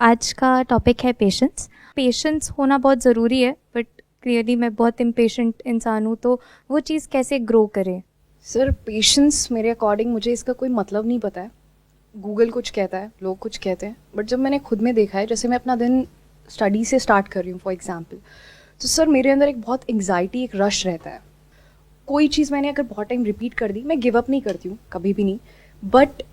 आज का टॉपिक है पेशेंस। पेशेंस होना बहुत ज़रूरी है, बट क्लियरली मैं बहुत इम्पेशेंट इंसान हूँ, तो वो चीज़ कैसे ग्रो करे? सर पेशेंस मेरे अकॉर्डिंग मुझे इसका कोई मतलब नहीं पता है। गूगल कुछ कहता है, लोग कुछ कहते हैं, बट जब मैंने खुद में देखा है, जैसे मैं अपना दिन स्टडी से स्टार्ट कर रही हूँ फॉर एग्जांपल, तो सर मेरे अंदर एक बहुत एंग्जाइटी, एक रश रहता है। कोई चीज़ मैंने अगर बहुत टाइम रिपीट कर दी, मैं गिव अप नहीं करती हूँ, कभी भी नहीं, बट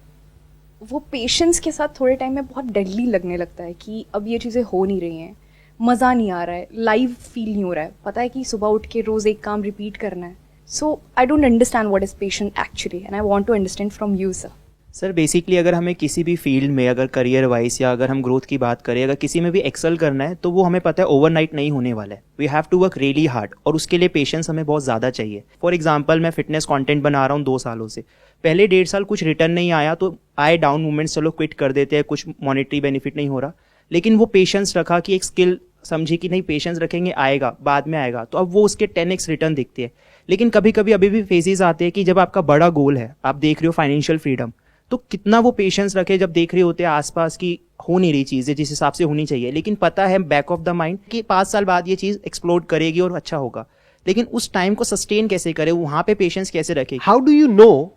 वो पेशेंस के साथ थोड़े टाइम में बहुत डेडली लगने लगता है कि अब ये चीज़ें हो नहीं रही हैं, मज़ा नहीं आ रहा है, लाइव फील नहीं हो रहा है। पता है कि सुबह उठ के रोज़ एक काम रिपीट करना है। So I don't understand what is patient actually, and I want to understand from you sir. Sir basically अगर हमें किसी भी फील्ड में, अगर करियर वाइज या अगर हम ग्रोथ की बात करें, अगर किसी में भी एक्सेल करना है तो वो हमें पता है ओवरनाइट नहीं होने वाला है। We have to work really hard और उसके लिए पेशेंस हमें बहुत ज़्यादा चाहिए। फॉर एग्जांपल मैं फिटनेस कंटेंट बना रहा हूँ 2 सालों से, पहले 1.5 साल कुछ रिटर्न नहीं आया तो आए डाउन मूवमेंट्स, चलो क्विट कर देते हैं, कुछ मॉनेटरी बेनिफिट नहीं हो रहा, लेकिन वो पेशेंस रखा कि एक स्किल समझी कि नहीं पेशेंस रखेंगे, आएगा, बाद में आएगा, तो अब वो उसके 10x रिटर्न दिखते हैं। लेकिन कभी कभी अभी भी फेजेस आते हैं कि जब आपका बड़ा गोल है, आप देख रहे हो फाइनेंशियल फ्रीडम, तो कितना वो पेशेंस रखे जब देख रहे होते हैं आसपास की हो नहीं रही चीज़ें जिस हिसाब से होनी चाहिए, लेकिन पता है बैक ऑफ द माइंड कि 5 साल बाद ये चीज़ एक्सप्लोड करेगी और अच्छा होगा, लेकिन उस टाइम को सस्टेन कैसे करे, वहां पे पेशेंस कैसे रखे? हाउ डू यू नो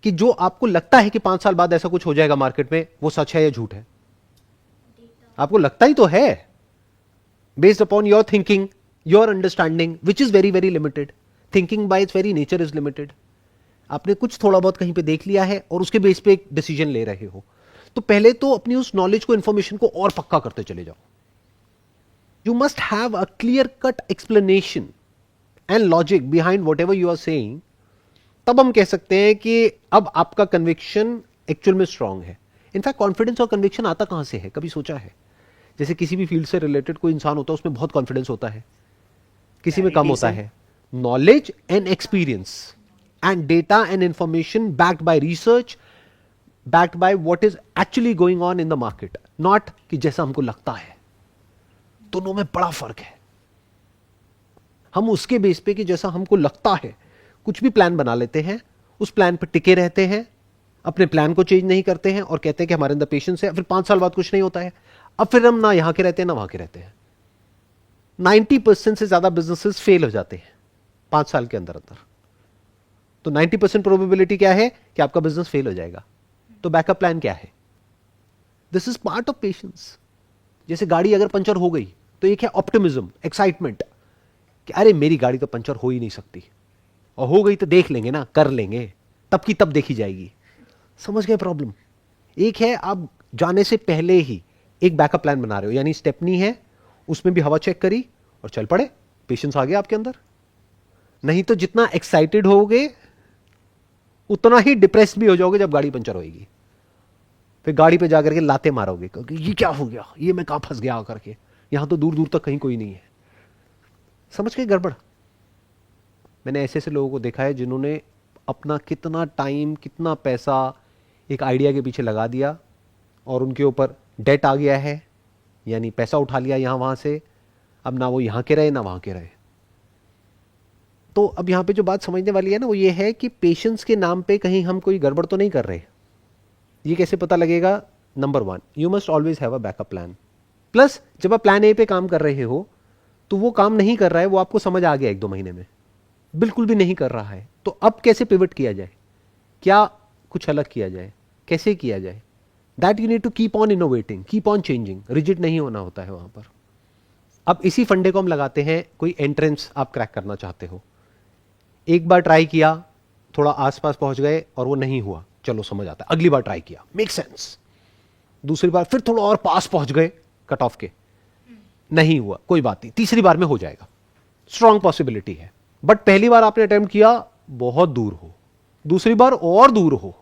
कि जो आपको लगता है कि 5 साल बाद ऐसा कुछ हो जाएगा मार्केट में, वो सच है या झूठ है? आपको लगता ही तो है, based upon your thinking, your understanding, which is very very limited. Thinking by it's very nature is limited. आपने कुछ थोड़ा बहुत कहीं पे देख लिया है और उसके बेस पे एक डिसीजन ले रहे हो, तो पहले तो अपनी उस नॉलेज को, इंफॉर्मेशन को और पक्का करते चले जाओ। You must have a clear cut explanation and logic behind whatever you are saying. तब हम कह सकते हैं कि अब आपका कन्विक्शन एक्चुअल में स्ट्रांग है। इनफैक्ट कॉन्फिडेंस और कन्विक्शन आता कहां से है, कभी सोचा है? जैसे किसी भी फील्ड से रिलेटेड कोई इंसान होता है, उसमें बहुत कॉन्फिडेंस होता है, किसी में कम होता है। Knowledge and experience and data and information backed by research, backed by what is actually going on in the market, not कि जैसा हमको लगता है। दोनों में बड़ा फर्क है। हम उसके बेस पे कि जैसा हमको लगता है कुछ भी प्लान बना लेते हैं, उस प्लान पर टिके रहते हैं, अपने प्लान को चेंज नहीं करते हैं और कहते हैं कि हमारे अंदर पेशेंस है। फिर 5 साल बाद कुछ नहीं होता है, अब फिर हम ना यहां के रहते हैं ना वहां के रहते हैं। 90% से ज्यादा बिजनेसेस फेल हो जाते हैं 5 साल के अंदर अंदर। तो 90% प्रोबेबिलिटी क्या है कि आपका बिजनेस फेल हो जाएगा। तो बैकअप प्लान क्या है? This is part of patience. जैसे गाड़ी अगर पंचर हो गई तो एक है ऑप्टिमिज्म, एक्साइटमेंट कि अरे मेरी गाड़ी तो पंचर हो ही नहीं सकती, और हो गई तो देख लेंगे ना, कर लेंगे, तब की तब देखी जाएगी। समझ गए प्रॉब्लम? एक है आप जाने से पहले ही एक बैकअप प्लान बना रहे हो, यानी स्टेपनी है, उसमें भी हवा चेक करी और चल पड़े, पेशेंस आ गया आपके अंदर। नहीं तो जितना एक्साइटेड होगे उतना ही डिप्रेस भी हो जाओगे जब गाड़ी पंचर होगी। फिर गाड़ी पे जाकर के लाते मारोगे क्योंकि ये क्या हो गया, ये मैं कहां फंस गया करके, यहां तो दूर दूर तक कहीं कोई नहीं है। समझ गए गड़बड़? मैंने ऐसे ऐसे लोगों को देखा है जिन्होंने अपना कितना टाइम, कितना पैसा एक आइडिया के पीछे लगा दिया और उनके ऊपर डेट आ गया है, यानी पैसा उठा लिया यहां वहां से, अब ना वो यहां के रहे ना वहां के रहे। तो अब यहां पे जो बात समझने वाली है ना, वो ये है कि पेशेंस के नाम पे कहीं हम कोई गड़बड़ तो नहीं कर रहे। ये कैसे पता लगेगा? Number 1, you must always have a backup plan. Plus जब आप प्लान ए पे काम कर रहे हो तो वो काम नहीं कर रहा है, वो आपको समझ आ गया 1-2 महीने में, बिल्कुल भी नहीं कर रहा है, तो अब कैसे पिवट किया जाए, क्या कुछ अलग किया जाए, कैसे किया जाए? That you need to keep on innovating, keep on changing. Rigid नहीं होना होता है वहां पर। अब इसी फंडे को हम लगाते हैं, कोई एंट्रेंस आप क्रैक करना चाहते हो, एक बार ट्राई किया, थोड़ा आसपास पहुंच गए और वो नहीं हुआ, चलो समझ आता है, अगली बार ट्राई किया, मेक सेंस। दूसरी बार फिर थोड़ा और पास पहुंच गए कट ऑफ के, नहीं हुआ, कोई बात नहीं, तीसरी बार में हो जाएगा, स्ट्रॉन्ग पॉसिबिलिटी है। बट पहली बार आपने अटेम्प्ट किया, बहुत दूर हो, दूसरी बार और दूर हो,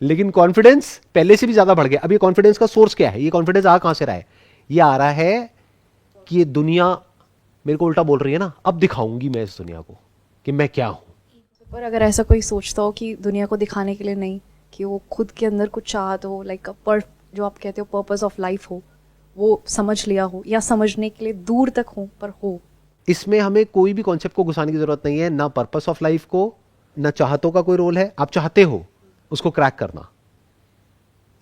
लेकिन कॉन्फिडेंस पहले से भी ज्यादा बढ़ गया। अब ये कॉन्फिडेंस का सोर्स क्या है? ये कॉन्फिडेंस आ कहां से रहा है? ये आ रहा है कि ये दुनिया मेरे को उल्टा बोल रही है ना, अब दिखाऊंगी मैं इस दुनिया को कि मैं क्या हूं। पर अगर ऐसा कोई सोचता हो कि दुनिया को दिखाने के लिए नहीं, कि वो खुद के अंदर कुछ चाहत हो, लाइक जो आप कहते हो पर्पस ऑफ लाइफ हो, वो समझ लिया हो या समझने के लिए दूर तक हो पर हो, इसमें हमें कोई भी कॉन्सेप्ट को घुसाने की जरूरत नहीं है, ना पर्पस ऑफ लाइफ को, ना चाहतों का कोई रोल है। आप चाहते हो उसको क्रैक करना,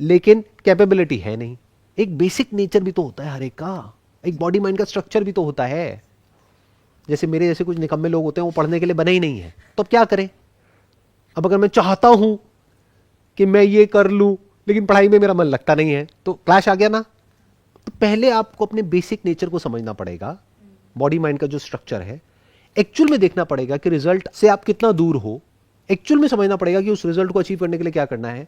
लेकिन कैपेबिलिटी है नहीं, एक बेसिक नेचर भी तो होता है हर एक का, एक बॉडी माइंड का स्ट्रक्चर भी तो होता है। जैसे मेरे जैसे कुछ निकम्मे लोग होते हैं, वो पढ़ने के लिए बने ही नहीं है, तो अब क्या करें? अब अगर मैं चाहता हूं कि मैं ये कर लूं लेकिन पढ़ाई में मेरा मन लगता नहीं है, तो क्लैश आ गया ना। तो पहले आपको अपने बेसिक नेचर को समझना पड़ेगा, बॉडी माइंड का जो स्ट्रक्चर है, एक्चुअल में देखना पड़ेगा कि रिजल्ट से आप कितना दूर हो, एक्चुअल में समझना पड़ेगा कि उस रिजल्ट को अचीव करने के लिए क्या करना है,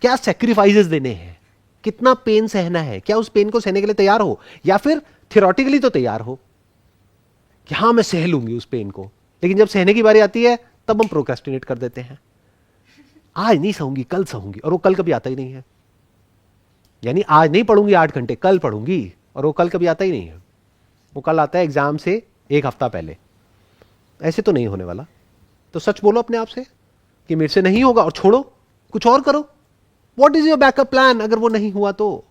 क्या सैक्रिफाइसेस देने हैं, कितना पेन सहना है, क्या उस पेन को सहने के लिए तैयार हो, या फिर थियोरेटिकली तो तैयार हो कि हाँ मैं सह लूंगी उस पेन को, लेकिन जब सहने की बारी आती है तब हम प्रोक्रेस्टिनेट कर देते हैं, आज नहीं सहूंगी कल सहूंगी, और वो कल कभी आता ही नहीं है। यानी आज नहीं पढ़ूंगी 8 घंटे, कल पढ़ूंगी, और वो कल कभी आता ही नहीं है, वो कल आता है एग्जाम से 1 हफ्ता पहले। ऐसे तो नहीं होने वाला। तो सच बोलो अपने आप से कि मेरे से नहीं होगा और छोड़ो, कुछ और करो। What is your backup plan अगर वो नहीं हुआ तो?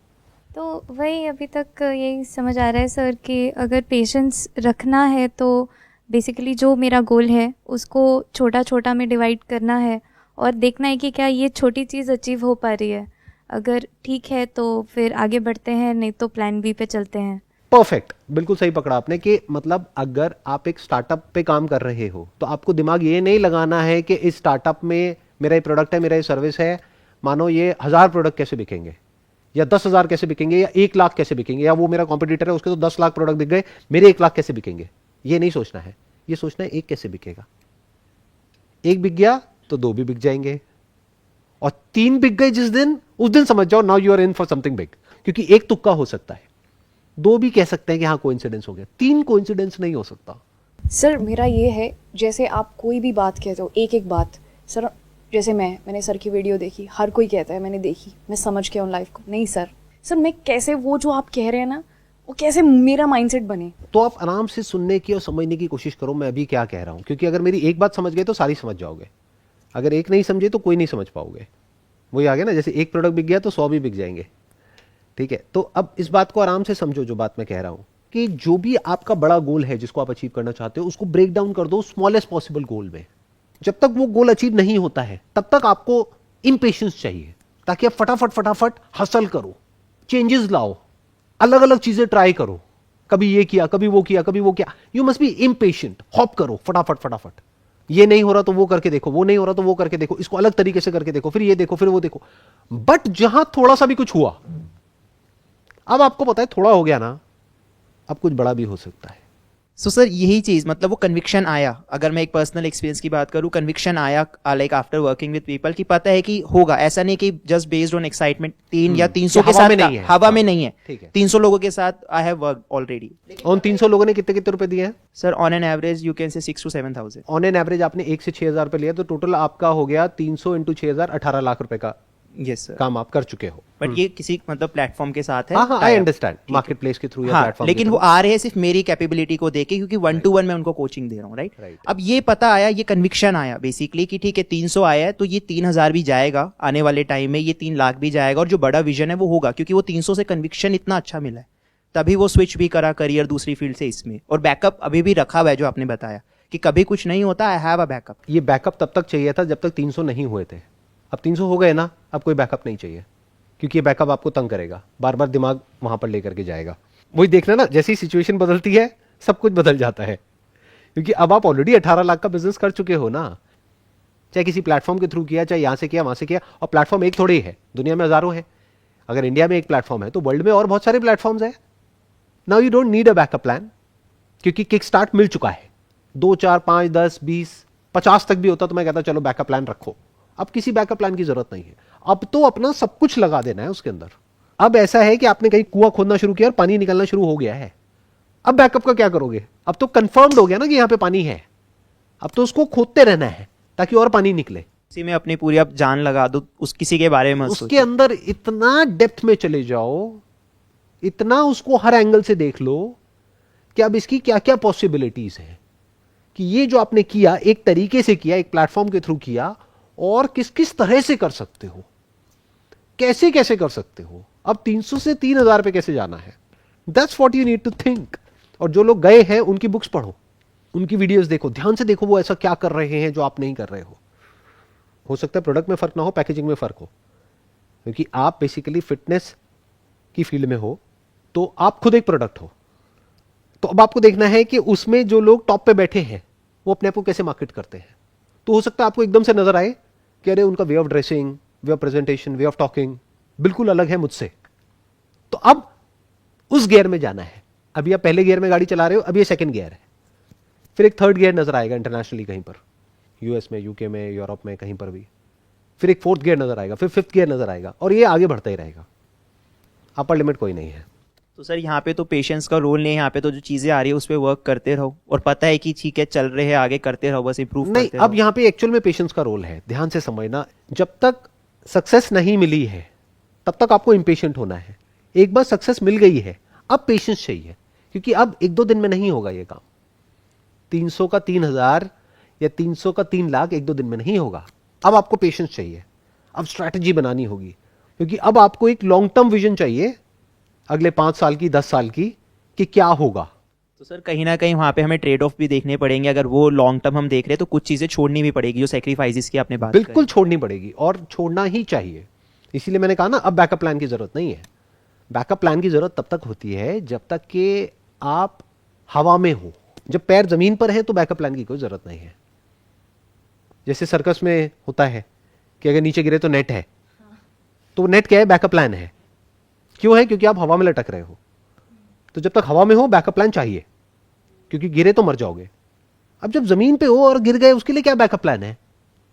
तो वही अभी तक यही समझ आ रहा है सर कि अगर पेशेंस रखना है तो बेसिकली जो मेरा गोल है उसको छोटा छोटा में डिवाइड करना है और देखना है कि क्या ये छोटी चीज़ अचीव हो पा रही है। अगर ठीक है तो फिर आगे बढ़ते हैं, नहीं तो प्लान बी पे चलते हैं। परफेक्ट, बिल्कुल सही पकड़ा आपने कि मतलब अगर आप एक स्टार्टअप पे काम कर रहे हो तो आपको दिमाग ये नहीं लगाना है कि इस स्टार्टअप में मेरा ये प्रोडक्ट है, मेरा ये सर्विस है, मानो ये 1000 प्रोडक्ट कैसे बिकेंगे या 10,000 कैसे बिकेंगे या 1 लाख कैसे बिकेंगे, या वो मेरा कॉम्पिटिटर है उसके तो 10 लाख प्रोडक्ट बिक गए, मेरे 1 लाख कैसे बिकेंगे। ये नहीं सोचना है, ये सोचना है एक कैसे बिकेगा। 1 बिक गया तो 2 भी बिक जाएंगे, और 3 बिक गए जिस दिन, उस दिन समझ जाओ now you are in for something big. क्योंकि एक तुक्का हो सकता है, 2 भी कह सकते हैं कि हाँ कोइंसिडेंस हो गया, 3 कोइंसिडेंस नहीं हो सकता। सर मेरा ये है, जैसे आप कोई भी बात कहते हो, एक एक बात सर, जैसे मैंने सर की वीडियो देखी, हर कोई कहता है मैंने देखी, मैं समझ गया उन लाइफ को। नहीं सर मैं कैसे, वो जो आप कह रहे हैं ना, वो कैसे मेरा माइंडसेट बने। तो आप आराम से सुनने की और समझने की कोशिश करो मैं अभी क्या कह रहा हूं, क्योंकि अगर मेरी एक बात समझ गए तो सारी समझ जाओगे, अगर एक नहीं समझे तो कोई नहीं समझ पाओगे। वही आ गया ना, जैसे 1 प्रोडक्ट बिक गया तो 100 भी बिक जाएंगे। ठीक है, तो अब इस बात को आराम से समझो, जो बात मैं कह रहा हूं कि जो भी आपका बड़ा गोल है जिसको आप अचीव करना चाहते हो, उसको ब्रेक डाउन कर दो स्मॉलेस्ट पॉसिबल गोल में। जब तक वो गोल अचीव नहीं होता है तब तक आपको इंपेशेंस चाहिए, ताकि आप फटाफट हसल करो, चेंजेस लाओ, अलग अलग चीजें ट्राई करो, कभी ये किया कभी वो किया कभी वो किया। You must be impatient, hop करो फटाफट। ये नहीं हो रहा तो वो करके देखो, वो नहीं हो रहा तो वो करके देखो, इसको अलग तरीके से करके देखो, फिर ये देखो फिर वो देखो। बट जहां थोड़ा सा भी कुछ हुआ, अब आपको पता है थोड़ा हो गया ना, अब कुछ बड़ा भी हो सकता है। सो सर यही चीज़, मतलब वो कन्विक्शन आया, अगर मैं एक पर्सनल एक्सपीरियंस की बात करूँ, कन्विक्शन आया like after working with people कि पता है कि होगा, ऐसा नहीं कि जस्ट बेस्ड ऑन एक्साइटमेंट 3 या 300 के साथ नहीं है, हवा में नहीं है, 300 लोगों के साथ आई हैव वर्कड ऑलरेडी। उन 300 लोगों ने कितने कितने रुपए दिए हैं sir? On an average you can say 6 to 7,000। On an average आपने 1 से 6,000 रुपए लिया, तो टोटल आपका हो गया 300 इंटू 6,000, 18 लाख रुपए का यस सर, काम आप कर चुके हो। बट ये किसी मतलब प्लेटफॉर्म के साथ है। हाँ आई अंडरस्टैंड, मार्केट प्लेस के थ्रू या हाँ, प्लेटफॉर्म, लेकिन वो आ रहे हैं सिर्फ मेरी कैपेबिलिटी को देके, क्योंकि 1-to-1 मैं उनको कोचिंग दे रहा हूँ, राइट। अब ये पता आया, ये कन्विक्शन आया बेसिकली कि ठीक है 300 आया है तो ये 3,000 भी जाएगा आने वाले टाइम में, ये 3 लाख भी जाएगा, और जो बड़ा विजन है वो होगा, क्योंकि वो 300 से कन्विक्शन इतना अच्छा मिला है, तभी वो स्विच भी करा करियर दूसरी फील्ड से इसमें। और बैकअप अभी भी रखा हुआ है, जो आपने बताया कि कभी कुछ नहीं होता, आई हैव अ बैकअप। ये बैकअप तब तक चाहिए था जब तक 300 नहीं हुए थे। अब 300 हो गए ना, अब कोई बैकअप नहीं चाहिए, क्योंकि ये बैकअप आपको तंग करेगा, बार बार दिमाग वहां पर लेकर के जाएगा। वही देखना ना, जैसी सिचुएशन बदलती है सब कुछ बदल जाता है, क्योंकि अब आप ऑलरेडी 18 लाख का बिजनेस कर चुके हो ना, चाहे किसी प्लेटफॉर्म के थ्रू किया, चाहे यहां से किया वहां से किया। और प्लेटफॉर्म एक थोड़े ही है, दुनिया में हजारों है। अगर इंडिया में एक प्लेटफॉर्म है तो वर्ल्ड में और बहुत सारे प्लेटफॉर्म्स है। Now you don't need a backup plan, क्योंकि किक स्टार्ट मिल चुका है। 2, 4, 5, 10, 20, 50 तक भी होता तो मैं कहता चलो बैकअप प्लान रखो। अब किसी बैकअप प्लान की जरूरत नहीं है, अब तो अपना सब कुछ लगा देना है उसके अंदर। अब ऐसा है कि आपने कहीं कुआं खोदना शुरू किया और पानी निकलना शुरू हो गया है, अब बैकअप का क्या करोगे? अब तो कंफर्म्ड हो गया ना कि यहां पे पानी है, अब तो उसको खोदते रहना है ताकि और पानी निकले। इसी में अपनी पूरी आप जान लगा दो उस किसी के बारे में, उसके अंदर इतना डेप्थ में चले जाओ, इतना उसको हर एंगल से देख लो कि अब इसकी क्या क्या पॉसिबिलिटीज है, कि ये जो आपने किया एक तरीके से किया, एक प्लेटफॉर्म के थ्रू किया, और किस किस तरह से कर सकते हो, कैसे कैसे कर सकते हो। अब 300 से 3,000 पे कैसे जाना है, that's what you need to think. और जो लोग गए हैं उनकी बुक्स पढ़ो, उनकी वीडियोस देखो, ध्यान से देखो वो ऐसा क्या कर रहे हैं जो आप नहीं कर रहे हो सकता है प्रोडक्ट में फर्क ना हो, पैकेजिंग में फर्क हो, क्योंकि आप बेसिकली फिटनेस की फील्ड में हो तो आप खुद एक प्रोडक्ट हो। तो अब आपको देखना है कि उसमें जो लोग टॉप पे बैठे हैं वो अपने आप को कैसे मार्केट करते हैं। तो हो सकता है आपको एकदम से नजर आए कि अरे उनका way of dressing, way of presentation, way of talking बिल्कुल अलग है मुझसे। तो अब उस गियर में जाना है। अभी आप पहले गियर में गाड़ी चला रहे हो, अब ये सेकंड गियर है, फिर एक थर्ड गियर नजर आएगा इंटरनेशनली कहीं पर, यूएस में, यूके में, यूरोप में, कहीं पर भी। फिर एक फोर्थ गियर नजर आएगा, फिर फिफ्थ गियर नजर आएगा, और ये आगे बढ़ता ही रहेगा। अपर लिमिट कोई नहीं है। तो सर यहाँ पे तो पेशेंस का रोल नहीं है, यहाँ पे तो जो चीज़ें आ रही है उस पर वर्क करते रहो और पता है कि ठीक है चल रहे हैं आगे, करते रहो, बस इंप्रूव नहीं, करते रहो। अब यहाँ पे एक्चुअल में पेशेंस का रोल है। ध्यान से समझना, जब तक सक्सेस नहीं मिली है तब तक आपको इम्पेशेंट होना है। एक बार सक्सेस मिल गई है अब पेशेंस चाहिए, क्योंकि अब 1-2 दिन में नहीं होगा ये काम। 300 का 3000 या 300 का 3 लाख 1-2 दिन में नहीं होगा। अब आपको पेशेंस चाहिए, अब स्ट्रैटेजी बनानी होगी, क्योंकि अब आपको एक लॉन्ग टर्म विजन चाहिए अगले 5 साल की, 10 साल की, कि क्या होगा। तो सर कहीं ना कहीं वहाँ पे हमें ट्रेड ऑफ भी देखने पड़ेंगे। अगर वो लॉन्ग टर्म हम देख रहे हैं तो कुछ चीज़ें छोड़नी भी पड़ेगी, जो सेक्रीफाइसेस की आपने बात बिल्कुल छोड़नी पड़ेगी, और छोड़ना ही चाहिए। इसीलिए मैंने कहा ना, अब बैकअप प्लान की जरूरत नहीं है। बैकअप प्लान की जरूरत तब तक होती है जब तक कि आप हवा में हो। जब पैर जमीन पर है तो बैकअप प्लान की कोई जरूरत नहीं है। जैसे सर्कस में होता है कि अगर नीचे गिरे तो नेट है, तो नेट क्या है? बैकअप प्लान है। क्यों है? क्योंकि आप हवा में लटक रहे हो। तो जब तक हवा में हो बैकअप प्लान चाहिए, क्योंकि गिरे तो मर जाओगे। अब जब जमीन पे हो और गिर गए, उसके लिए क्या बैकअप प्लान है?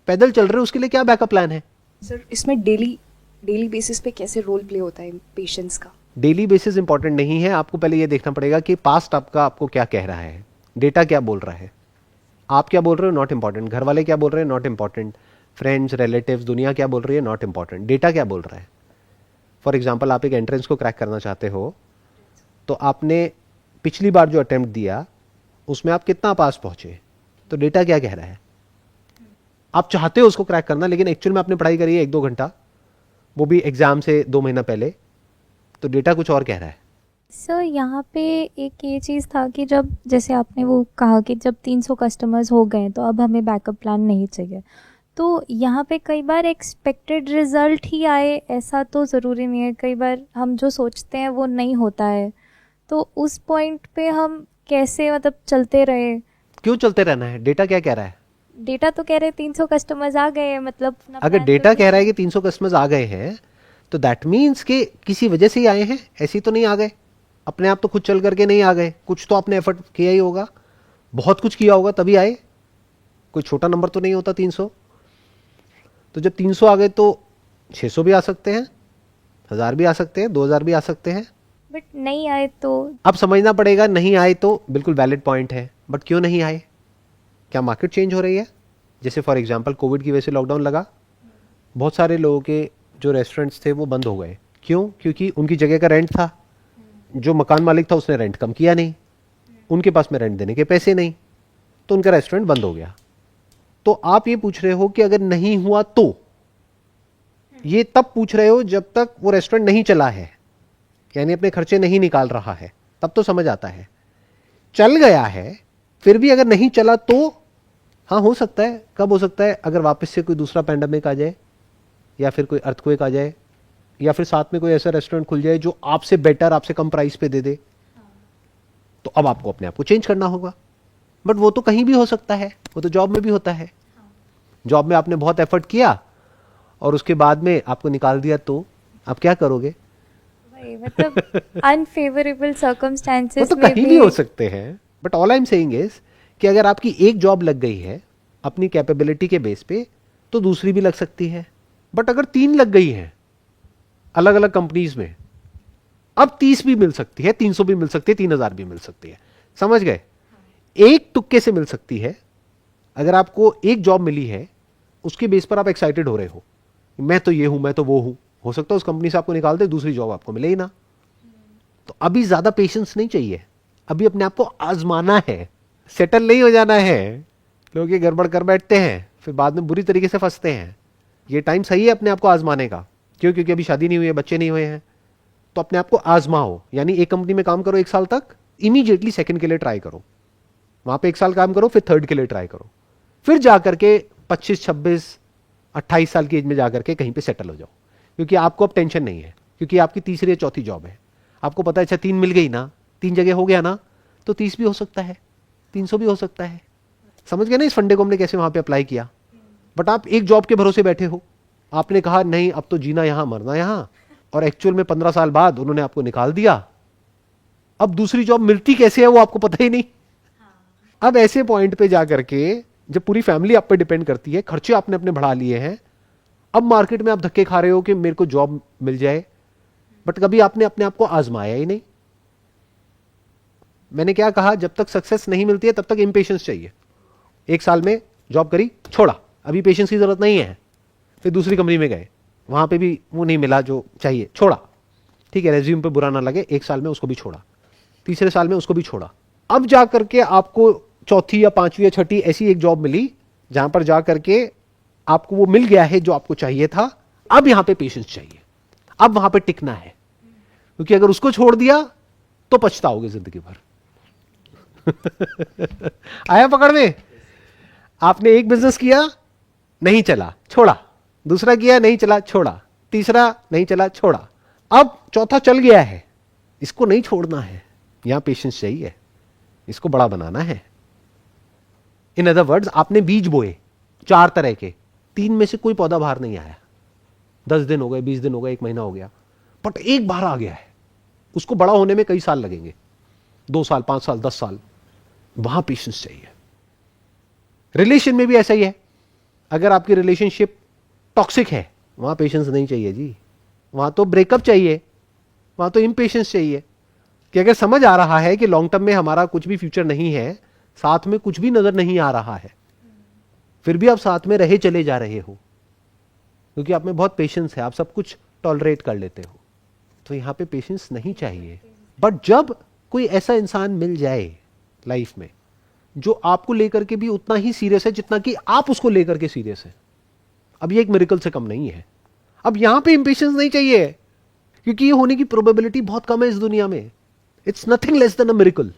पैदल चल रहे हो, उसके लिए क्या बैकअप प्लान है? सर इसमें डेली बेसिस पे कैसे रोल प्ले होता है पेशेंस का? डेली बेसिस इंपॉर्टेंट नहीं है। आपको पहले ये देखना पड़ेगा कि पास्ट आपको क्या कह रहा है, डेटा क्या बोल रहा है। आप क्या बोल रहे हो, नॉट इंपॉर्टेंट। घर वाले क्या बोल रहे हैं, नॉट इंपॉर्टेंट। फ्रेंड्स, रिलेटिव्स, दुनिया क्या बोल रही है, नॉट इंपॉर्टेंट। डेटा क्या बोल रहा है। फॉर एग्जाम्पल, आप एक एंट्रेंस को क्रैक करना चाहते हो, तो आपने पिछली बार जो अटेम्प्ट दिया उसमें आप कितना पास पहुंचे, तो डेटा क्या कह रहा है। आप चाहते हो उसको क्रैक करना, लेकिन एक्चुअल में आपने पढ़ाई करी है 1-2 घंटा, वो भी एग्जाम से 2 महीना पहले, तो डेटा कुछ और कह रहा है। सर यहाँ पे एक ये चीज़ था कि जब जैसे आपने वो कहा कि जब 300 कस्टमर्स हो गए तो अब हमें बैकअप प्लान नहीं चाहिए, तो यहाँ पे कई बार एक्सपेक्टेड रिज़ल्ट ही आए ऐसा तो ज़रूरी नहीं है। कई बार हम जो सोचते हैं वो नहीं होता है, तो उस पॉइंट पे हम कैसे मतलब चलते रहे? क्यों चलते रहना है? डेटा क्या कह रहा है? डेटा तो कह रहे 300 कस्टमर्स आ गए, मतलब अपना अगर plan डेटा तो कह रहा है कि 300 कस्टमर्स आ गए हैं, तो दैट मीन्स कि किसी वजह से ही आए हैं, ऐसे ही तो नहीं आ गए। अपने आप तो खुद चल करके नहीं आ गए, कुछ तो आपने एफर्ट किया ही होगा, बहुत कुछ किया होगा तभी आए। कोई छोटा नंबर तो नहीं होता 300। तो जब 300 आ गए तो 600 भी आ सकते हैं, 1000 भी आ सकते हैं, 2000 भी आ सकते हैं। बट नहीं आए तो अब समझना पड़ेगा, नहीं आए तो बिल्कुल वैलिड पॉइंट है, बट क्यों नहीं आए? क्या मार्केट चेंज हो रही है? जैसे फॉर एग्जांपल कोविड की वजह से लॉकडाउन लगा, बहुत सारे लोगों के जो रेस्टोरेंट्स थे वो बंद हो गए। क्यों? क्योंकि उनकी जगह का रेंट था, जो मकान मालिक था उसने रेंट कम किया नहीं, उनके पास में रेंट देने के पैसे नहीं, तो उनका रेस्टोरेंट बंद हो गया। तो आप ये पूछ रहे हो कि अगर नहीं हुआ तो, ये तब पूछ रहे हो जब तक वो रेस्टोरेंट नहीं चला है, यानी अपने खर्चे नहीं निकाल रहा है, तब तो समझ आता है। चल गया है फिर भी अगर नहीं चला तो हाँ, हो सकता है। कब हो सकता है? अगर वापस से कोई दूसरा पैंडेमिक आ जाए, या फिर कोई अर्थक्वेक आ जाए, या फिर साथ में कोई ऐसा रेस्टोरेंट खुल जाए जो आपसे बेटर, आपसे कम प्राइस पे दे दे, तो अब आपको अपने आप को चेंज करना होगा। बट वो तो कहीं भी हो सकता है, वो तो जॉब में भी होता है। जॉब में आपने बहुत एफर्ट किया और उसके बाद में आपको निकाल दिया, तो आप क्या करोगे? वही मतलब अनफेवरेबल सर्कमस्टेंसेस वो तो कहीं भी हो सकते हैं। But all I am saying is कि अगर आपकी एक जॉब लग गई है अपनी कैपेबिलिटी के बेस पे, तो दूसरी भी लग सकती है। बट अगर 3 लग गई है अलग अलग कंपनीज में, अब 30 भी मिल सकती है, 300 भी मिल सकती है, 3000 भी मिल सकती है। समझ गए? एक तुक्के से मिल सकती है। अगर आपको एक जॉब मिली है, उसके बेस पर आप एक्साइटेड हो रहे हो, मैं तो ये हूं, मैं तो वो हूं, हो सकता है उस कंपनी से आपको निकाल दे, दूसरी जॉब आपको मिले ही ना। तो अभी ज्यादा पेशेंस नहीं चाहिए, अभी अपने आप को आजमाना है, सेटल नहीं हो जाना है। लोग ये गड़बड़ कर बैठते हैं, फिर बाद में बुरी तरीके से फंसते हैं। ये टाइम सही है अपने आप को आजमाने का। क्यों? क्योंकि अभी शादी नहीं हुई है, बच्चे नहीं हुए हैं, तो अपने आप को आजमाओ। यानी एक कंपनी में काम करो 1 साल तक, इमीडिएटली सेकंड के लिए ट्राई करो, वहां पे 1 साल काम करो, फिर थर्ड के लिए ट्राई करो, फिर जाकर के 25, 26, 28 साल की एज में जाकर के कहीं पे सेटल हो जाओ। क्योंकि आपको अब टेंशन नहीं है, क्योंकि आपकी तीसरी या चौथी जॉब है। आपको पता है अच्छा 3 मिल गई ना, 3 जगह हो गया ना, तो 30 भी हो सकता है, 300 भी हो सकता है। समझ गए ना इस फंडे को हमने कैसे वहां पे अप्लाई किया। बट आप एक जॉब के भरोसे बैठे हो, आपने कहा नहीं अब तो जीना यहां मरना यहां, और एक्चुअल में 15 साल बाद उन्होंने आपको निकाल दिया। अब दूसरी जॉब मिलती कैसे है वो आपको पता ही नहीं। अब ऐसे पॉइंट पे जाकर के जब पूरी फैमिली आप पे डिपेंड करती है, खर्चे आपने अपने बढ़ा लिए हैं, अब मार्केट में आप धक्के खा रहे हो कि मेरे को जॉब मिल जाए, बट कभी आपने अपने आप को आजमाया ही नहीं। मैंने क्या कहा, जब तक सक्सेस नहीं मिलती है तब तक इंपेशेंस चाहिए। 1 साल में जॉब करी, छोड़ा, अभी पेशेंस की जरूरत नहीं है। फिर दूसरी कंपनी में गए, वहां पे भी वो नहीं मिला जो चाहिए, छोड़ा। ठीक है, रेज्यूम पे बुरा ना लगे, 1 साल में उसको भी छोड़ा, तीसरे साल में उसको भी छोड़ा। अब जा करके आपको चौथी या पांचवी या छठी ऐसी एक जॉब मिली जहां पर जा करके आपको वो मिल गया है जो आपको चाहिए था। अब यहां पे पेशेंस चाहिए, अब वहां पे टिकना है, क्योंकि अगर उसको छोड़ दिया तो पछताओगे जिंदगी भर। आया पकड़ में? आपने एक बिजनेस किया, नहीं चला, छोड़ा, दूसरा किया, नहीं चला, छोड़ा, तीसरा नहीं चला, छोड़ा, अब चौथा चल गया है, इसको नहीं छोड़ना है। यहां पेशेंस चाहिए, इसको बड़ा बनाना है। इन अदर वर्ड्स, आपने बीज बोए 4 तरह के, 3 में से कोई पौधा बाहर नहीं आया। 10 दिन हो गए, 20 दिन हो गए, 1 महीना हो गया, बट एक बाहर आ गया है। उसको बड़ा होने में कई साल लगेंगे, 2 साल, 5 साल, 10 साल। वहां पेशेंस चाहिए। रिलेशन में भी ऐसा ही है। अगर आपकी रिलेशनशिप टॉक्सिक है, वहां पेशेंस नहीं चाहिए जी, वहां तो ब्रेकअप चाहिए, वहां तो इम्पेशेंस चाहिए। कि अगर समझ आ रहा है कि लॉन्ग टर्म में हमारा कुछ भी फ्यूचर नहीं है, साथ में कुछ भी नजर नहीं आ रहा है, फिर भी आप साथ में रहे चले जा रहे हो क्योंकि आप में बहुत पेशेंस है, आप सब कुछ टॉलरेट कर लेते हो, तो यहां पे पेशेंस नहीं चाहिए। बट जब कोई ऐसा इंसान मिल जाए लाइफ में जो आपको लेकर के भी उतना ही सीरियस है जितना कि आप उसको लेकर के सीरियस है, अब ये एक मिरेकल से कम नहीं है। अब यहां पे इंपेशेंस नहीं चाहिए, क्योंकि ये होने की प्रोबेबिलिटी बहुत कम है इस दुनिया में। It's nothing less than a miracle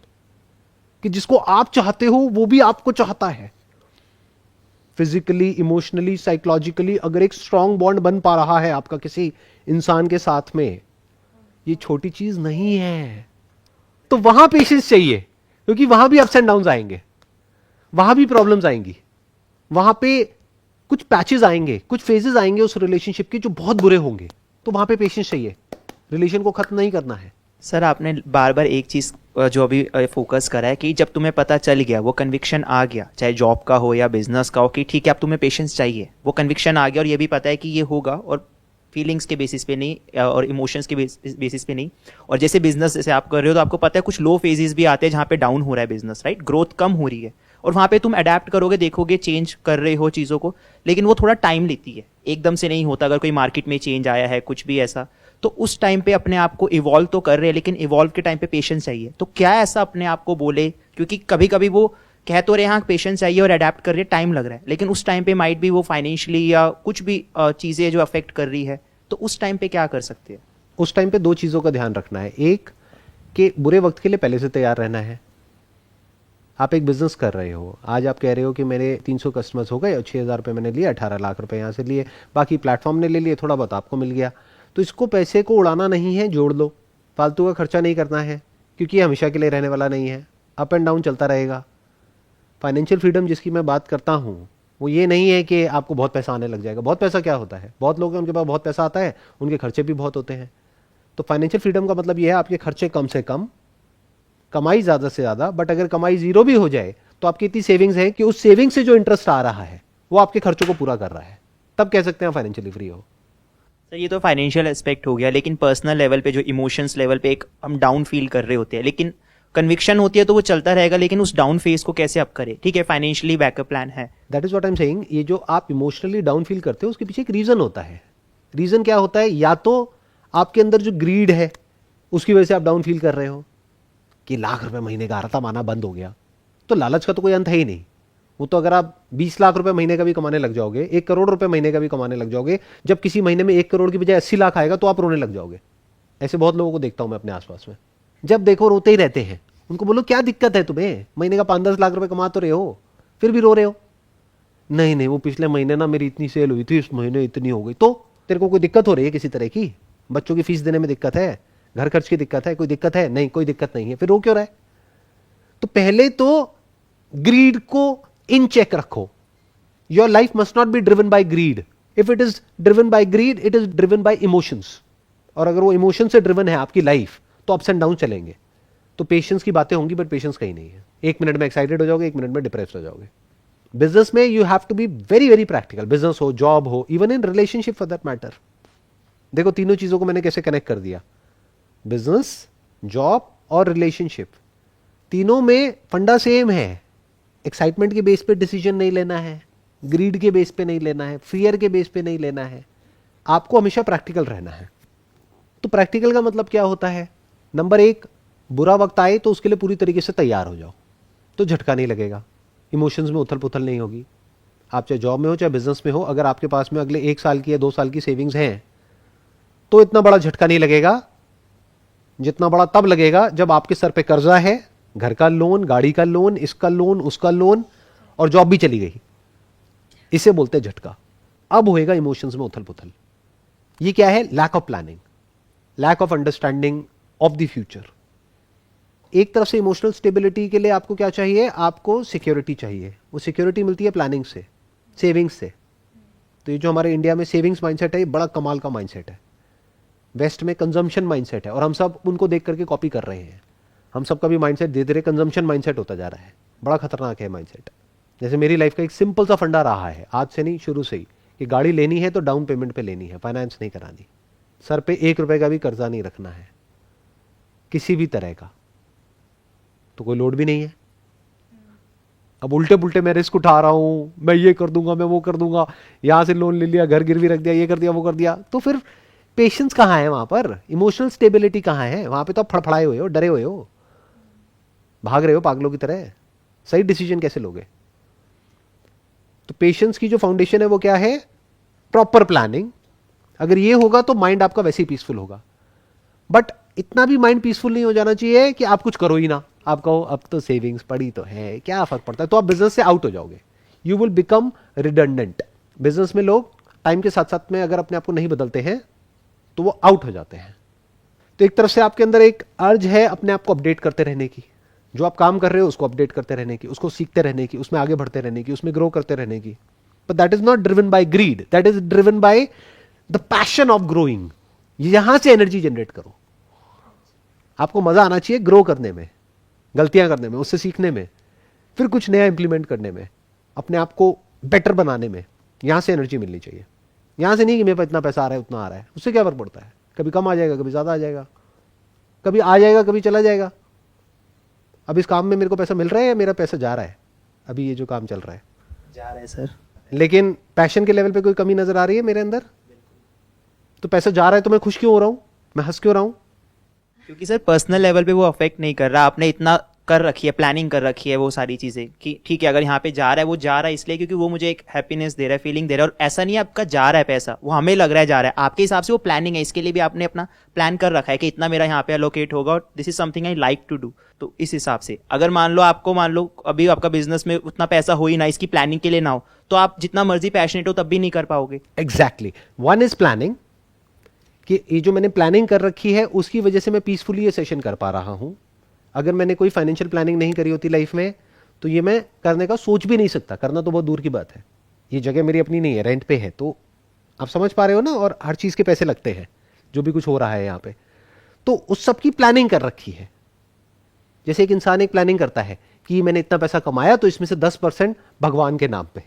कि जिसको आप चाहते हो वो भी आपको चाहता है। फिजिकली, इमोशनली, साइकोलॉजिकली अगर एक स्ट्रांग बॉन्ड बन पा रहा है आपका किसी इंसान के साथ में, ये छोटी चीज नहीं है। तो वहां पेशेंस चाहिए, क्योंकि वहां भी अप्स एंड डाउन्स आएंगे, वहां भी प्रॉब्लम्स आएंगी, वहां पे कुछ पैचेस आएंगे, कुछ फेजेस आएंगे उस रिलेशनशिप के जो बहुत बुरे होंगे, तो वहां पे पेशेंस चाहिए। रिलेशन को खत्म नहीं करना है। सर आपने बार बार एक चीज़ जो अभी फोकस करा है कि जब तुम्हें पता चल गया, वो कन्विक्शन आ गया, चाहे जॉब का हो या बिजनेस का हो, कि ठीक है अब तुम्हें पेशेंस चाहिए, वो कन्विक्शन आ गया और ये भी पता है कि ये होगा, और फीलिंग्स के बेसिस पे नहीं और इमोशंस के बेसिस पे नहीं। और जैसे बिजनेस जैसे आप कर रहे हो तो आपको पता है कुछ लो फेजेस भी आते हैं जहाँ पे डाउन हो रहा है बिजनेस, राइट, ग्रोथ कम हो रही है, और वहाँ पे तुम अडेप्ट करोगे, देखोगे, चेंज कर रहे हो चीज़ों को, लेकिन वो थोड़ा टाइम लेती है, एकदम से नहीं होता। अगर कोई मार्केट में चेंज आया है, कुछ भी ऐसा, तो उस टाइम पे अपने आप को इवॉल्व तो कर रहे हैं, लेकिन इवॉल्व के टाइम पे पेशेंस चाहिए। तो क्या ऐसा अपने आप को बोले, क्योंकि कभी कभी वो कह तो रहे हाँ पेशेंस चाहिए और अडेप्ट कर रहे हैं, टाइम लग रहा है, लेकिन उस टाइम पे माइट भी वो फाइनेंशियली या कुछ भी चीज़ें जो अफेक्ट कर रही है, तो उस टाइम पे क्या कर सकते हैं? उस टाइम पे 2 चीजों का ध्यान रखना है। एक, कि बुरे वक्त के लिए पहले से तैयार रहना है। आप एक बिजनेस कर रहे हो, आज आप कह रहे हो कि मेरे 300 कस्टमर्स हो गए और 6,000 रुपये मैंने लिए, 18 लाख रुपए यहाँ से लिए, बाकी प्लेटफॉर्म ने ले लिए, थोड़ा बहुत आपको मिल गया। तो इसको पैसे को उड़ाना नहीं है, जोड़ लो, फालतू का खर्चा नहीं करना है, क्योंकि ये हमेशा के लिए रहने वाला नहीं है, अप एंड डाउन चलता रहेगा। फाइनेंशियल फ्रीडम जिसकी मैं बात करता हूँ वो ये नहीं है कि आपको बहुत पैसा आने लग जाएगा। बहुत पैसा क्या होता है, बहुत लोग हैं उनके पास बहुत पैसा आता है, उनके खर्चे भी बहुत होते हैं। तो फाइनेंशियल फ्रीडम का मतलब ये है आपके खर्चे कम से कम, कमाई ज़्यादा से ज़्यादा। बट अगर कमाई जीरो भी हो जाए तो आपकी इतनी सेविंग्स है कि उस सेविंग से जो इंटरेस्ट आ रहा है वो आपके खर्चों को पूरा कर रहा है, तब कह सकते हैं फाइनेंशियली फ्री हो। सर ये तो फाइनेंशियल एस्पेक्ट हो गया, लेकिन पर्सनल लेवल पे जो इमोशंस लेवल पे एक हम डाउन फील कर रहे होते हैं, लेकिन कन्विक्शन होती है तो वो चलता रहेगा, लेकिन उस डाउन फेज को कैसे अप करें? ठीक है, फाइनेंशियली बैकअप प्लान है, that is what I am saying. ये जो आप इमोशनली डाउन फील करते हो उसके पीछे एक रीजन होता है। रीजन क्या होता है? या तो आपके अंदर जो ग्रीड है उसकी वजह से आप डाउन फील कर रहे हो कि लाख रुपए महीने का आ रहा था, माना बंद हो गया, तो लालच का तो कोई अंत है ही नहीं। वो तो अगर आप 20 लाख रुपए महीने का भी कमाने लग जाओगे, 1 करोड़ रुपए महीने का भी कमाने लग जाओगे, जब किसी महीने में 1 करोड़ की बजाय 80 लाख आएगा तो आप रोने लग जाओगे। ऐसे बहुत लोगों को देखता हूं मैं अपने आसपास में, जब देखो रोते ही रहते हैं। उनको बोलो क्या दिक्कत है तुम्हें, महीने का 5-10 लाख रुपए कमा तो रहे हो, फिर भी रो रहे हो। नहीं वो पिछले महीने ना मेरी इतनी सेल हुई थी, इस महीने इतनी हो गई। तो तेरे को कोई दिक्कत हो रही है किसी तरह की? बच्चों की फीस देने में दिक्कत है, घर खर्च की दिक्कत है, कोई दिक्कत है नहीं, कोई दिक्कत नहीं है, फिर रो क्यों रहा है? तो पहले तो ग्रीड को इन चेक रखो. Your life must not be driven by greed. If it is driven by greed, it is driven by emotions. और अगर वो इमोशन से ड्रिवन है आपकी लाइफ, तो अप्स एंड डाउन चलेंगे. तो पेशेंस की बातें होंगी, बट पेशेंस कहीं नहीं है. 1 मिनट में एक्साइटेड हो जाओगे, 1 मिनट में डिप्रेस्ड हो जाओगे. बिजनेस में you have to be very very practical. Business हो, जॉब हो, even in relationship for that matter. देखो तीनों चीजों को मैंने कैसे कनेक्ट कर दिया. बिजनेस, जॉब और रिलेशनशिप, तीनों में फंडा सेम है. एक्साइटमेंट के बेस पे डिसीजन नहीं लेना है, ग्रीड के बेस पे नहीं लेना है, फियर के बेस पे नहीं लेना है. आपको हमेशा प्रैक्टिकल रहना है. तो प्रैक्टिकल का मतलब क्या होता है? नंबर 1, बुरा वक्त आए तो उसके लिए पूरी तरीके से तैयार हो जाओ, तो झटका नहीं लगेगा, इमोशंस में उथल पुथल नहीं होगी. आप चाहे जॉब में हो चाहे बिजनेस में हो, अगर आपके पास में अगले 1 साल की या 2 साल की सेविंग्स हैं, तो इतना बड़ा झटका नहीं लगेगा. जितना बड़ा तब लगेगा जब आपके सर पे कर्जा है, घर का लोन, गाड़ी का लोन, इसका लोन, उसका लोन, और जॉब भी चली गई. इसे बोलते हैं झटका. अब होएगा इमोशंस में उथल पुथल. ये क्या है? Lack of planning, lack of understanding of the future. एक तरफ से इमोशनल स्टेबिलिटी के लिए आपको क्या चाहिए? आपको सिक्योरिटी चाहिए. वो सिक्योरिटी मिलती है प्लानिंग से, सेविंग्स से. तो ये जो हमारे इंडिया में सेविंग्स माइंडसेट है, ये बड़ा कमाल का माइंडसेट है. वेस्ट में कंजम्पशन माइंडसेट है, और हम सब उनको देख करके कॉपी कर रहे हैं. हम सबका भी माइंडसेट धीरे धीरे कंजम्पशन माइंडसेट होता जा रहा है. बड़ा खतरनाक है माइंडसेट. जैसे मेरी लाइफ का एक सिंपल सा फंडा रहा है, आज से नहीं, शुरू से ही, कि गाड़ी लेनी है तो डाउन पेमेंट पे लेनी है, फाइनेंस नहीं करानी. सर पे 1 रुपए का भी कर्जा नहीं रखना है किसी भी तरह का, तो कोई लोड भी नहीं है. अब उल्टे पुल्टे मैं रिस्क उठा रहा हूं, मैं ये कर दूंगा, मैं वो कर दूंगा, यहां से लोन ले लिया, घर गिरवी रख दिया, ये कर दिया, वो कर दिया. तो फिर पेशेंस कहां है वहां पर? इमोशनल स्टेबिलिटी कहां है? वहां पे तो आप फड़फड़ाए हुए हो, डरे हुए हो, भाग रहे हो पागलों की तरह. सही डिसीजन कैसे लोगे? तो पेशेंस की जो फाउंडेशन है वो क्या है? Proper planning. अगर ये होगा तो माइंड आपका वैसे ही पीसफुल होगा. बट इतना भी माइंड पीसफुल नहीं हो जाना चाहिए कि आप कुछ करो ही ना. आप कहो अब तो सेविंग्स पड़ी तो है, क्या फर्क पड़ता है, तो आप बिजनेस से आउट हो जाओगे. You will become redundant. Business में लोग टाइम के साथ साथ में अगर अपने आप को नहीं बदलते हैं तो वो आउट हो जाते हैं. तो एक तरफ से आपके अंदर एक अर्ज है अपने आप को अपडेट करते रहने की. जो आप काम कर रहे हो उसको अपडेट करते रहने की, उसको सीखते रहने की, उसमें आगे बढ़ते रहने की, उसमें ग्रो करते रहने की. But that is not driven by greed, that is driven by the passion of growing. यहां से एनर्जी जनरेट करो. आपको मजा आना चाहिए ग्रो करने में, गलतियां करने में, उससे सीखने में, फिर कुछ नया इंप्लीमेंट करने में, अपने आप को बेटर बनाने में. यहां से एनर्जी मिलनी चाहिए. यहां से नहीं कि मेरे पास इतना पैसा आ रहा है, उतना आ रहा है. उससे क्या फर्क पड़ता है? कभी कम आ जाएगा, कभी ज्यादा आ जाएगा, कभी आ जाएगा, कभी चला जाएगा. अब इस काम में मेरे को पैसा मिल रहा है या मेरा पैसा जा रहा है? अभी ये जो काम चल रहा है जा रहा है सर. लेकिन पैशन के लेवल पे कोई कमी नजर आ रही है मेरे अंदर? तो पैसा जा रहा है तो मैं खुश क्यों हो रहा हूं, मैं हंस क्यों रहा हूं? क्योंकि सर पर्सनल लेवल पे वो अफेक्ट नहीं कर रहा. आपने इतना कर रखी है, प्लानिंग कर रखी है वो सारी चीज़ें कि ठीक है अगर यहाँ पे जा रहा है, वो जा रहा है इसलिए क्योंकि वो मुझे एक हैप्पीनेस दे रहा है, फीलिंग दे रहा है. और ऐसा नहीं है आपका जा रहा है पैसा, वो हमें लग रहा है जा रहा है. आपके हिसाब से वो प्लानिंग है, इसके लिए भी आपने अपना प्लान कर रखा है कि इतना मेरा यहाँ पे अलोकेट होगा और this is something I like to do. तो इस हिसाब से अगर मान लो अभी आपका बिजनेस में उतना पैसा हो ही ना, इसकी प्लानिंग के लिए ना हो, तो आप जितना मर्जी पैशनेट हो तब भी नहीं कर पाओगे. एग्जैक्टली. वन इज प्लानिंग, कि ये जो मैंने प्लानिंग कर रखी है उसकी वजह से मैं पीसफुली ये सेशन कर पा रहा हूं. अगर मैंने कोई फाइनेंशियल प्लानिंग नहीं करी होती लाइफ में तो ये मैं करने का सोच भी नहीं सकता. करना तो बहुत दूर की बात है. ये जगह मेरी अपनी नहीं है, रेंट पे है. तो आप समझ पा रहे हो ना. और हर चीज के पैसे लगते हैं, जो भी कुछ हो रहा है यहाँ पे. तो उस सब की प्लानिंग कर रखी है. जैसे एक इंसान एक प्लानिंग करता है कि मैंने इतना पैसा कमाया तो इसमें से 10% भगवान के नाम पे.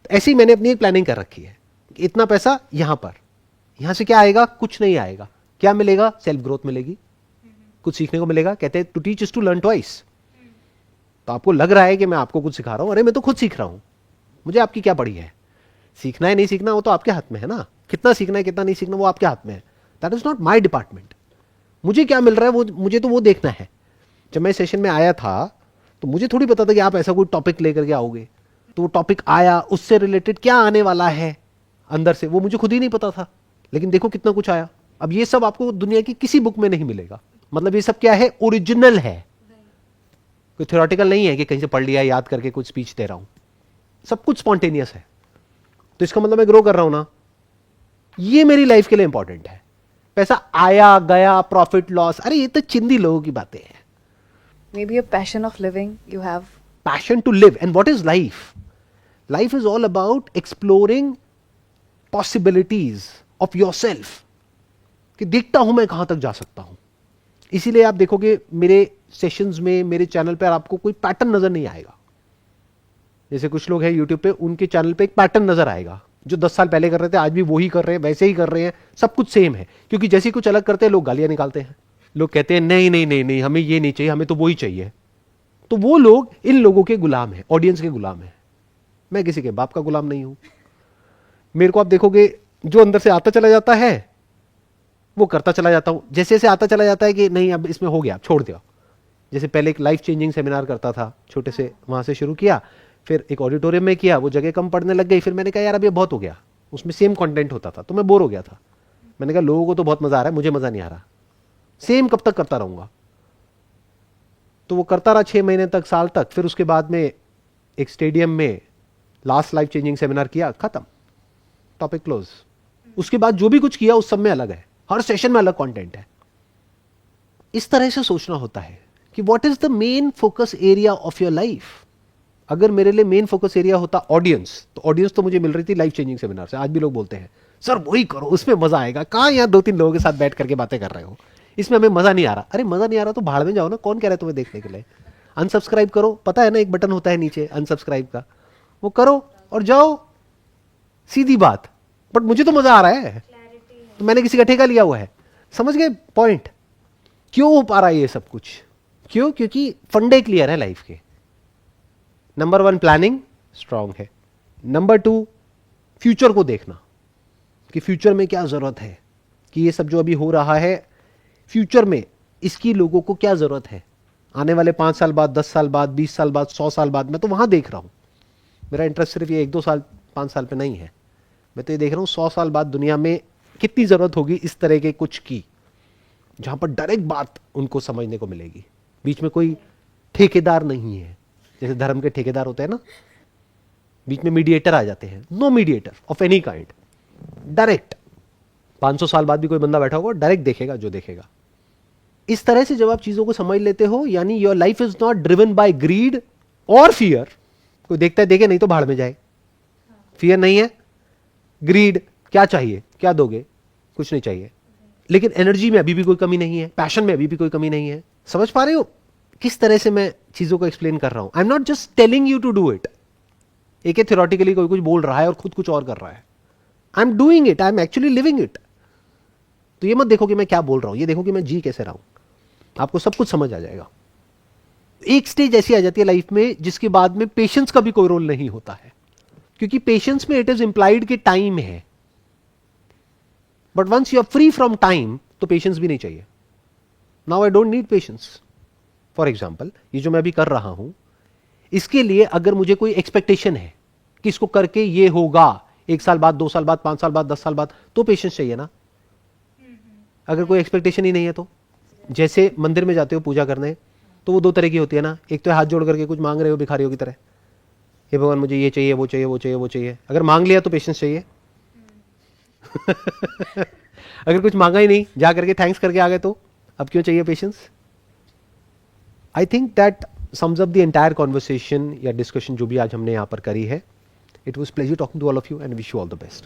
ऐसी मैंने अपनी एक प्लानिंग कर रखी है. इतना पैसा यहां पर, यहां से क्या आएगा? कुछ नहीं आएगा. क्या मिलेगा? सेल्फ ग्रोथ मिलेगी, कुछ सीखने को मिलेगा. कहते हैं to teach is to learn twice. तो आपको लग रहा है कि मैं आपको कुछ सिखा रहा हूं, अरे मैं तो खुद सीख रहा हूं, मुझे आपकी क्या पड़ी है. सीखना है नहीं सीखना वो तो आपके हाथ में है ना. कितना सीखना है कितना नहीं सीखना वो आपके हाथ में है. That is not my department. मुझे क्या मिल रहा है वो मुझे तो वो देखना है. जब मैं सेशन में आया था तो मुझे थोड़ी पता था कि आप ऐसा कोई टॉपिक लेकर के आओगे. तो वो टॉपिक आया, उससे रिलेटेड क्या आने वाला है अंदर से वो मुझे खुद ही नहीं पता था. लेकिन देखो कितना कुछ आया. अब ये सब आपको दुनिया की किसी बुक में नहीं मिलेगा. मतलब ये सब क्या है? ओरिजिनल है, कोई थ्योरेटिकल नहीं है कि कहीं से पढ़ लिया याद करके कुछ स्पीच दे रहा हूं. सब कुछ स्पॉन्टेनियस है. तो इसका मतलब मैं ग्रो कर रहा हूं ना. ये मेरी लाइफ के लिए इंपॉर्टेंट है। पैसा आया गया, प्रॉफिट लॉस, अरे ये तो चिंदी लोगों की बातें हैं। Maybe a passion of living you have. Passion to live. And what is life? Life is all about exploring possibilities of yourself. कि देखता हूं मैं कहां तक जा सकता हूं। इसीलिए आप देखोगे मेरे सेशंस में, मेरे चैनल पर आपको कोई पैटर्न नजर नहीं आएगा। जैसे कुछ लोग हैं यूट्यूब पे, उनके चैनल पे एक पैटर्न नजर आएगा, जो 10 साल पहले कर रहे थे आज भी वही कर रहे हैं, वैसे ही कर रहे हैं, सब कुछ सेम है। क्योंकि जैसे ही कुछ अलग करते हैं लोग गालियां निकालते हैं, लोग कहते हैं नहीं नहीं नहीं नहीं हमें ये नहीं चाहिए, हमें तो वही चाहिए। तो वो लोग इन लोगों के गुलाम हैं, ऑडियंस के गुलाम हैं। मैं किसी के बाप का गुलाम नहीं हूं। मेरे को आप देखोगे जो अंदर से आता चला जाता है वो करता चला जाता हूं। जैसे जैसे आता चला जाता है कि नहीं अब इसमें हो गया, छोड़ दिया। जैसे पहले एक लाइफ चेंजिंग सेमिनार करता था, छोटे से वहां से शुरू किया, फिर एक ऑडिटोरियम में किया, वो जगह कम पड़ने लग गई। फिर मैंने कहा यार अब ये बहुत हो गया, उसमें सेम कंटेंट होता था तो मैं बोर हो गया था। मैंने कहा लोगों को तो बहुत मजा आ रहा है, मुझे मजा नहीं आ रहा, सेम कब तक करता रहूंगा। तो वो करता रहा 6 महीने तक, साल तक। फिर उसके बाद में एक स्टेडियम में लास्ट लाइफ चेंजिंग सेमिनार किया, खत्म, टॉपिक क्लोज। उसके बाद जो भी कुछ किया उस सब में अलग है, हर सेशन में अलग कंटेंट है। इस तरह से सोचना होता है कि what is the main focus area of your life. अगर मेरे लिए मेन फोकस एरिया होता ऑडियंस, तो ऑडियंस तो मुझे मिल रही थी लाइफ चेंजिंग सेमिनार से। आज भी लोग बोलते हैं सर वही करो, उसमें मजा आएगा। कहाँ यहाँ 2-3 लोगों के साथ बैठ करके बातें कर रहे हो, इसमें हमें मजा नहीं आ रहा। अरे मजा नहीं आ रहा तो भाड़ में जाओ ना, कौन कह रहा है तुम्हें देखने के लिए। अनसब्सक्राइब करो, पता है ना एक बटन होता है नीचे अनसब्सक्राइब का, वो करो और जाओ, सीधी बात। बट मुझे तो मजा आ रहा है, तो मैंने किसी का ठेका लिया हुआ है। समझ गए पॉइंट? क्यों हो पा रहा है ये सब कुछ? क्यों? क्योंकि फंडे क्लियर है लाइफ के। नंबर 1 प्लानिंग स्ट्रांग है। नंबर 2 फ्यूचर को देखना कि फ्यूचर में क्या जरूरत है, कि ये सब जो अभी हो रहा है फ्यूचर में इसकी लोगों को क्या जरूरत है। आने वाले 5 साल बाद, 10 साल बाद, 20 साल बाद, 100 साल बाद, मैं तो वहां देख रहा हूं। मेरा इंटरेस्ट सिर्फ ये 1-2 साल 5 साल पे नहीं है, मैं तो ये देख रहा हूं 100 साल बाद दुनिया में कितनी जरूरत होगी इस तरह के कुछ की, जहां पर डायरेक्ट बात उनको समझने को मिलेगी। बीच में कोई ठेकेदार नहीं है, जैसे धर्म के ठेकेदार होते हैं ना, बीच में मीडिएटर आ जाते हैं। No mediator of any kind, direct. 500 साल बाद भी कोई बंदा बैठा होगा, डायरेक्ट देखेगा जो देखेगा। इस तरह से जब आप चीजों को समझ लेते हो, यानी your life is not driven by greed और फियर। कोई देखता है देखे, नहीं तो भाड़ में जाए। फियर नहीं है, ग्रीड, क्या चाहिए, क्या दोगे, कुछ नहीं चाहिए। लेकिन एनर्जी में अभी भी कोई कमी नहीं है, पैशन में अभी भी कोई कमी नहीं है। समझ पा रहे हो किस तरह से मैं चीजों को एक्सप्लेन कर रहा हूं? I am not just telling you to do it. एक थ्योरेटिकली कोई कुछ बोल रहा है और खुद कुछ और कर रहा है। I am doing it, I am actually living it. तो ये मत देखो कि मैं क्या बोल रहा हूं, ये देखो कि मैं जी कैसे रहा हूं। आपको सब कुछ समझ आ जाएगा। एक स्टेज ऐसी आ जाती है लाइफ में जिसके बाद में पेशेंस का भी कोई रोल नहीं होता है, क्योंकि पेशेंस में इट इज इंप्लाइड कि टाइम है। But once you are free from time तो पेशेंस भी नहीं चाहिए। Now I don't need patience. For example, ये जो मैं अभी कर रहा हूं, इसके लिए अगर मुझे कोई एक्सपेक्टेशन है कि इसको करके ये होगा 1 साल बाद, 2 साल बाद, 5 साल बाद, 10 साल बाद, तो पेशेंस चाहिए ना। अगर कोई एक्सपेक्टेशन ही नहीं है तो, जैसे मंदिर में जाते हो पूजा करने, तो वो 2 तरह की होती है ना। एक तो हाथ जोड़ करके कुछ मांग रहे हो भिखारियों की तरह, हे भगवान मुझे ये चाहिए, वो चाहिए, वो चाहिए, वो चाहिए। अगर मांग लिया तो पेशेंस चाहिए। अगर कुछ मांगा ही नहीं, जा करके थैंक्स करके आ गए, तो अब क्यों चाहिए patience? I think that sums up the entire conversation या डिस्कशन जो भी आज हमने यहां पर करी है। It was pleasure talking to all of you and wish you all the best.